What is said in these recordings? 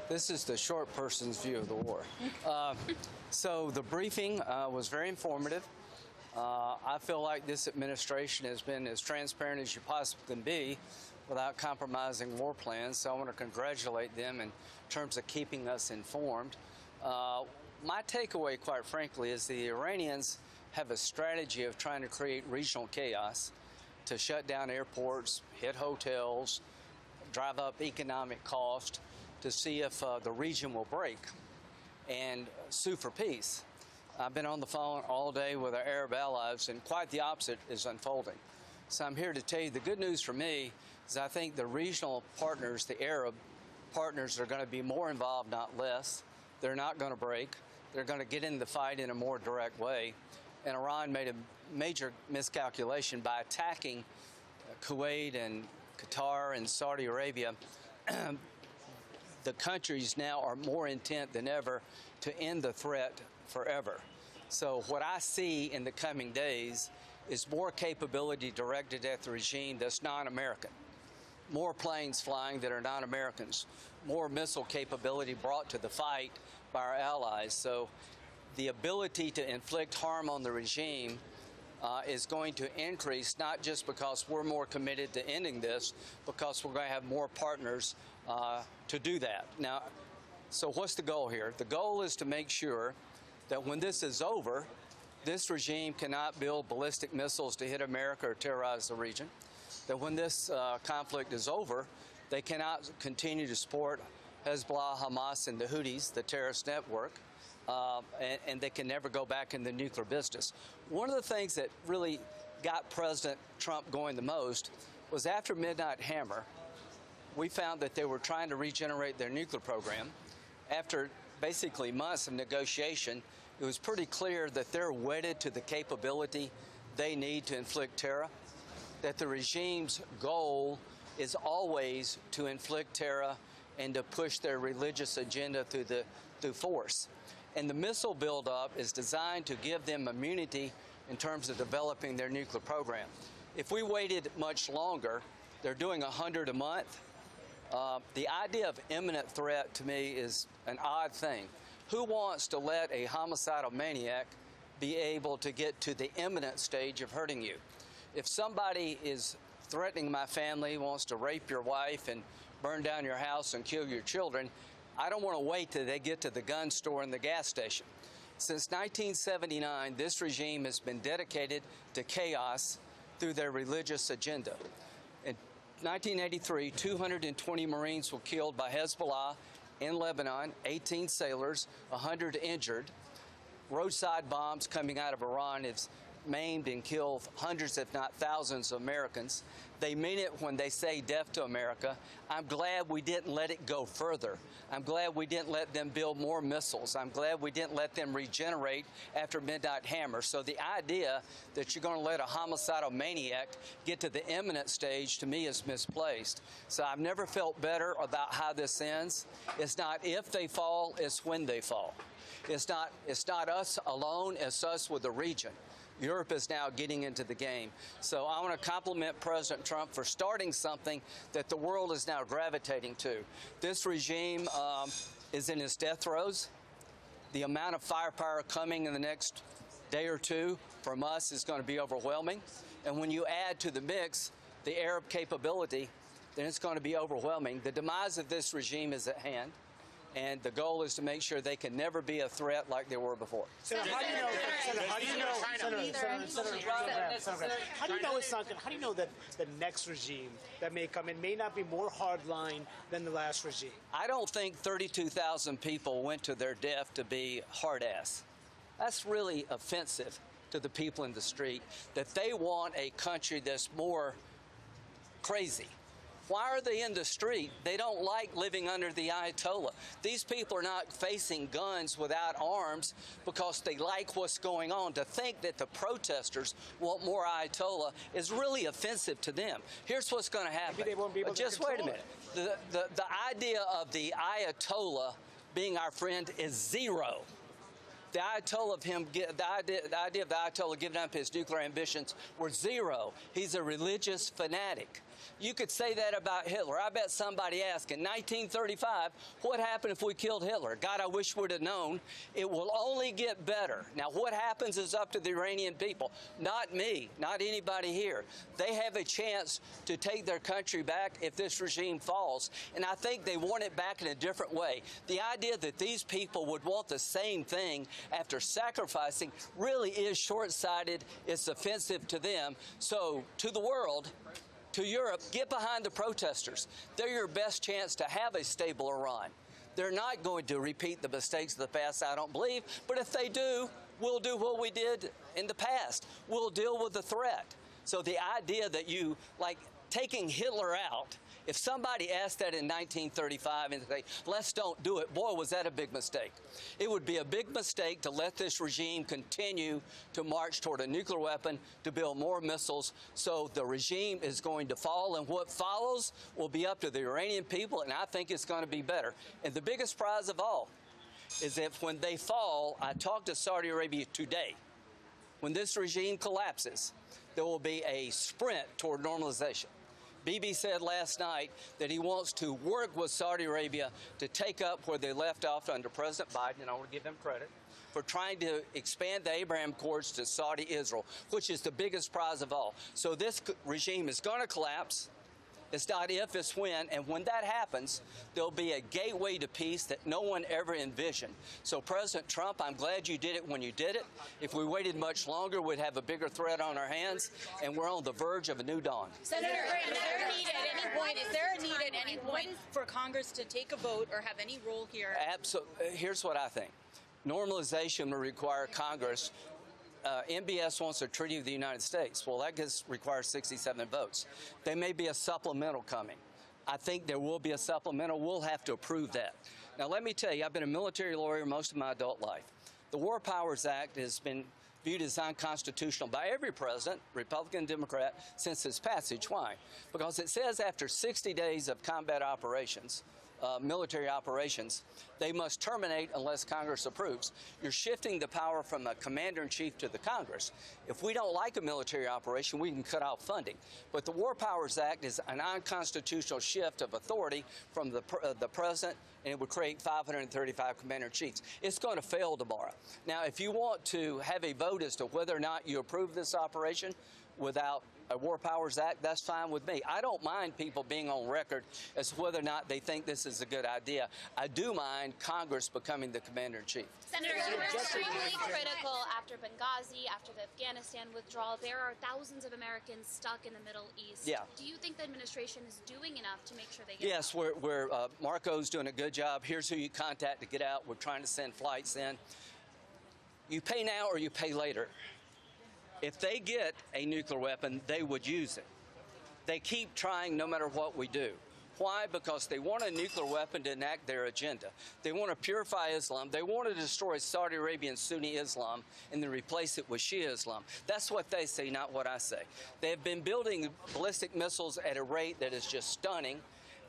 This is the short person's view of the war. So the briefing was very informative. I feel like this administration has been as transparent as you possibly can be without compromising war plans, so I want to congratulate them in terms of keeping us informed. My takeaway, quite frankly, is the Iranians have a strategy of trying to create regional chaos, to shut down airports, hit hotels, drive up economic cost, to see if the region will break and sue for peace. I've been on the phone all day with our Arab allies, and quite the opposite is unfolding. So I'm here to tell you the good news for me is I think the regional partners, the Arab partners, are going to be more involved, not less. They're not going to break. They're going to get in the fight in a more direct way. And Iran made a major miscalculation by attacking Kuwait and Qatar and Saudi Arabia. The countries now are more intent than ever to end the threat forever. So what I see in the coming days is more capability directed at the regime that's non-American, more planes flying that are non-Americans, more missile capability brought to the fight by our allies. So the ability to inflict harm on the regime is going to increase, not just because we're more committed to ending this, because we're going to have more partners to do that. Now, so what's the goal here? The goal is to make sure that when this is over, this regime cannot build ballistic missiles to hit America or terrorize the region. That when this conflict is over, they cannot continue to support Hezbollah, Hamas, and the Houthis, the terrorist network. And they can never go back in the nuclear business. One of the things that really got President Trump going the most was after Midnight Hammer, we found that they were trying to regenerate their nuclear program. After basically months of negotiation, it was pretty clear that they're wedded to the capability they need to inflict terror, that the regime's goal is always to inflict terror and to push their religious agenda through force. And the missile buildup is designed to give them immunity in terms of developing their nuclear program. If we waited much longer, they're doing 100 a month. The idea of imminent threat to me is an odd thing. Who wants to let a homicidal maniac be able to get to the imminent stage of hurting you? If somebody is threatening my family, wants to rape your wife and burn down your house and kill your children, I don't want to wait till they get to the gun store and the gas station. Since 1979, this regime has been dedicated to chaos through their religious agenda. In 1983, 220 Marines were killed by Hezbollah in Lebanon, 18 sailors, 100 injured. Roadside bombs coming out of Iran have maimed and killed hundreds, if not thousands, of Americans. They mean it when they say death to America. I'm glad we didn't let it go further. I'm glad we didn't let them build more missiles. I'm glad we didn't let them regenerate after Midnight Hammer. So the idea that you're going to let a homicidal maniac get to the imminent stage, to me, is misplaced. So I've never felt better about how this ends. It's not if they fall, it's when they fall. It's not us alone, it's us with the region. Europe is now getting into the game. So I want to compliment President Trump for starting something that the world is now gravitating to. This regime is in its death throes. The amount of firepower coming in the next day or two from us is going to be overwhelming. And when you add to the mix the Arab capability, then it's going to be overwhelming. The demise of this regime is at hand. And the goal is to make sure they can never be a threat like they were before. Senator, how do you know that the next regime that may come in may not be more hardline than the last regime? I don't think 32,000 people went to their death to be hard-ass. That's really offensive to the people in the street, that they want a country that's more crazy. Why are they in the street? They don't like living under the Ayatollah. These people are not facing guns without arms because they like what's going on. To think that the protesters want more Ayatollah is really offensive to them. Here's what's going to happen. Maybe they won't be able to Just wait a control minute. The idea of the Ayatollah being our friend is zero. The idea of the Ayatollah giving up his nuclear ambitions were zero. He's a religious fanatic. You could say that about Hitler. I bet somebody asked in 1935, what happened if we killed Hitler? God, I wish we'd have known. It will only get better. Now, what happens is up to the Iranian people, not me, not anybody here. They have a chance to take their country back if this regime falls, and I think they want it back in a different way. The idea that these people would want the same thing after sacrificing really is short-sighted. It's offensive to them. So, to the world, to Europe, get behind the protesters. They're your best chance to have a stable Iran. They're not going to repeat the mistakes of the past, I don't believe, but if they do, we'll do what we did in the past. We'll deal with the threat. So the idea that you, like taking Hitler out, if somebody asked that in 1935 and say, let's don't do it, boy, was that a big mistake. It would be a big mistake to let this regime continue to march toward a nuclear weapon, to build more missiles. So the regime is going to fall, and what follows will be up to the Iranian people, and I think it's going to be better. And the biggest prize of all is that when they fall, I talked to Saudi Arabia today. When this regime collapses, there will be a sprint toward normalization. Bibi said last night that he wants to work with Saudi Arabia to take up where they left off under President Biden, and I want to give them credit for trying to expand the Abraham Accords to Saudi-Israel, which is the biggest prize of all. So this regime is going to collapse. It's not if, it's when. And when that happens, there'll be a gateway to peace that no one ever envisioned. So, President Trump, I'm glad you did it when you did it. If we waited much longer, we'd have a bigger threat on our hands, and we're on the verge of a new dawn. Senator, is there a need at any point for Congress to take a vote or have any role here? Absolutely. Here's what I think. Normalization will require Congress. MBS wants a treaty with the United States. Well, that requires 67 votes. There may be a supplemental coming. I think there will be a supplemental. We'll have to approve that. Now, let me tell you, I've been a military lawyer most of my adult life. The War Powers Act has been viewed as unconstitutional by every president, Republican, Democrat, since its passage. Why? Because it says after 60 days of combat operations, military operations, they must terminate unless Congress approves. You're shifting the power from the commander-in-chief to the Congress. If we don't like a military operation, we can cut off funding. But the War Powers Act is an unconstitutional shift of authority from the president, and it would create 535 commander-in-chiefs. It's going to fail tomorrow. Now, if you want to have a vote as to whether or not you approve this operation without a War Powers Act, that's fine with me. I don't mind people being on record as to whether or not they think this is a good idea. I do mind Congress becoming the commander-in-chief. Senator, you were extremely critical after Benghazi, after the Afghanistan withdrawal. There are thousands of Americans stuck in the Middle East. Yeah. Do you think the administration is doing enough to make sure they get Yes, out? Marco's doing a good job. Here's who you contact to get out. We're trying to send flights in. You pay now or you pay later. If they get a nuclear weapon, they would use it. They keep trying no matter what we do. Why? Because they want a nuclear weapon to enact their agenda. They want to purify Islam. They want to destroy Saudi Arabian Sunni Islam and then replace it with Shia Islam. That's what they say, not what I say. They have been building ballistic missiles at a rate that is just stunning.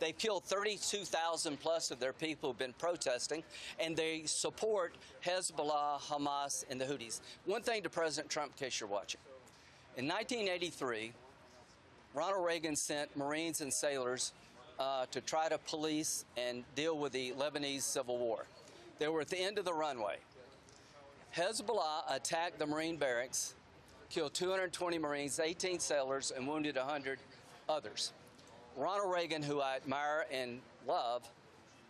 They've killed 32,000 plus of their people who've been protesting, and they support Hezbollah, Hamas, and the Houthis. One thing to President Trump, in case you're watching. In 1983, Ronald Reagan sent Marines and sailors to try to police and deal with the Lebanese civil war. They were at the end of the runway. Hezbollah attacked the Marine barracks, killed 220 Marines, 18 sailors, and wounded 100 others. Ronald Reagan, who I admire and love,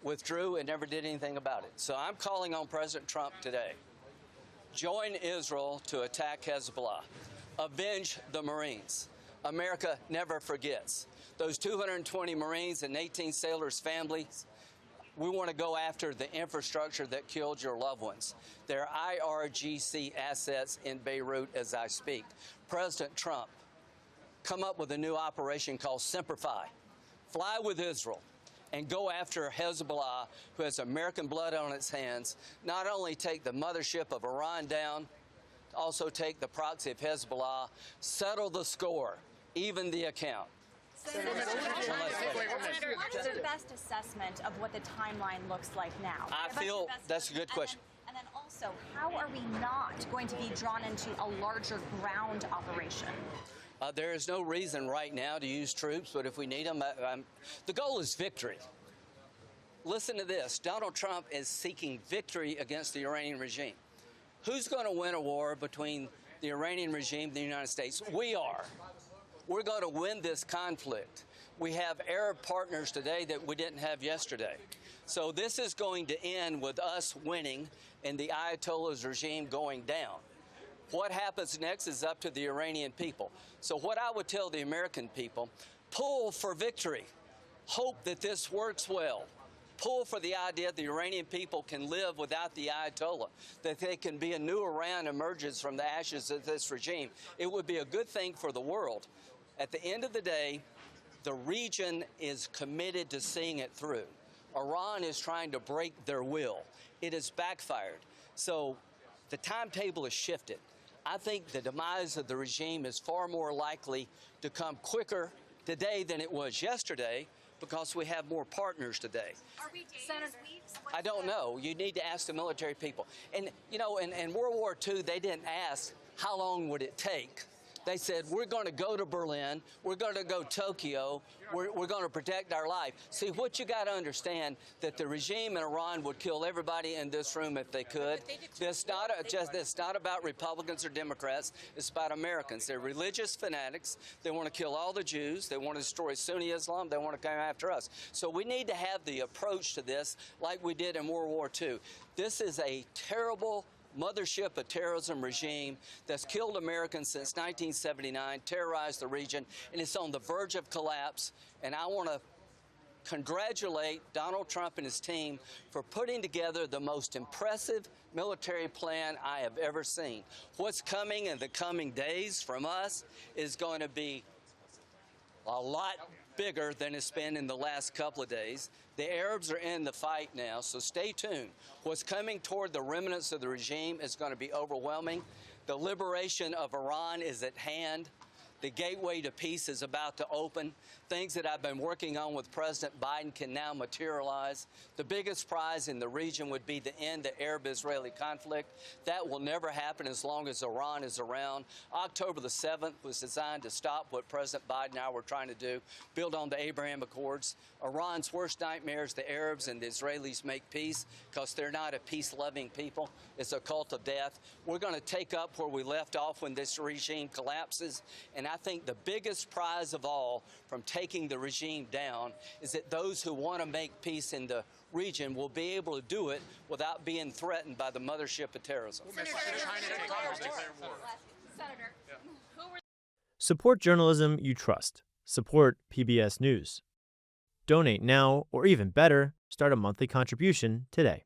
withdrew and never did anything about it. So I'm calling on President Trump today. Join Israel to attack Hezbollah. Avenge the Marines. America never forgets. Those 220 Marines and 18 sailors' families, we want to go after the infrastructure that killed your loved ones. There are IRGC assets in Beirut as I speak. President Trump, come up with a new operation called Simplify. Fly with Israel and go after Hezbollah, who has American blood on its hands. Not only take the mothership of Iran down, also take the proxy of Hezbollah, settle the score, even the account. Senator, what is your best assessment of what the timeline looks like now? I feel that's a good question. And then also, how are we not going to be drawn into a larger ground operation? There is no reason right now to use troops, but if we need them, the goal is victory. Listen to this. Donald Trump is seeking victory against the Iranian regime. Who's going to win a war between the Iranian regime and the United States? We are. We're going to win this conflict. We have Arab partners today that we didn't have yesterday. So this is going to end with us winning and the Ayatollah's regime going down. What happens next is up to the Iranian people. So what I would tell the American people, pull for victory. Hope that this works well. Pull for the idea that the Iranian people can live without the Ayatollah, that they can be a new Iran emerges from the ashes of this regime. It would be a good thing for the world. At the end of the day, the region is committed to seeing it through. Iran is trying to break their will. It has backfired. So the timetable has shifted. I think the demise of the regime is far more likely to come quicker today than it was yesterday because we have more partners today. Are we days, weeks? I don't know. You need to ask the military people. And, you know, in World War II, they didn't ask how long would it take. They said, we're going to go to Berlin, we're going to go Tokyo, we're going to protect our life. See, what you got to understand, that the regime in Iran would kill everybody in this room if they could. It's not about Republicans or Democrats. It's about Americans. They're religious fanatics. They want to kill all the Jews. They want to destroy Sunni Islam. They want to come after us. So we need to have the approach to this like we did in World War II. This is a terrible mothership of terrorism regime that's killed Americans since 1979, terrorized the region, and it's on the verge of collapse. And I want to congratulate Donald Trump and his team for putting together the most impressive military plan I have ever seen. What's coming in the coming days from us is going to be a lot bigger than it's been in the last couple of days. The Arabs are in the fight now, so stay tuned. What's coming toward the remnants of the regime is going to be overwhelming. The liberation of Iran is at hand. The gateway to peace is about to open. Things that I've been working on with President Biden can now materialize. The biggest prize in the region would be the end of the Arab-Israeli conflict. That will never happen as long as Iran is around. October the 7th was designed to stop what President Biden and I were trying to do, build on the Abraham Accords. Iran's worst nightmare is the Arabs and the Israelis make peace because they're not a peace-loving people. It's a cult of death. We're going to take up where we left off when this regime collapses. And I think the biggest prize of all from taking the regime down is that those who want to make peace in the region will be able to do it without being threatened by the mothership of terrorism. Support journalism you trust. Support PBS News. Donate now, or even better, start a monthly contribution today.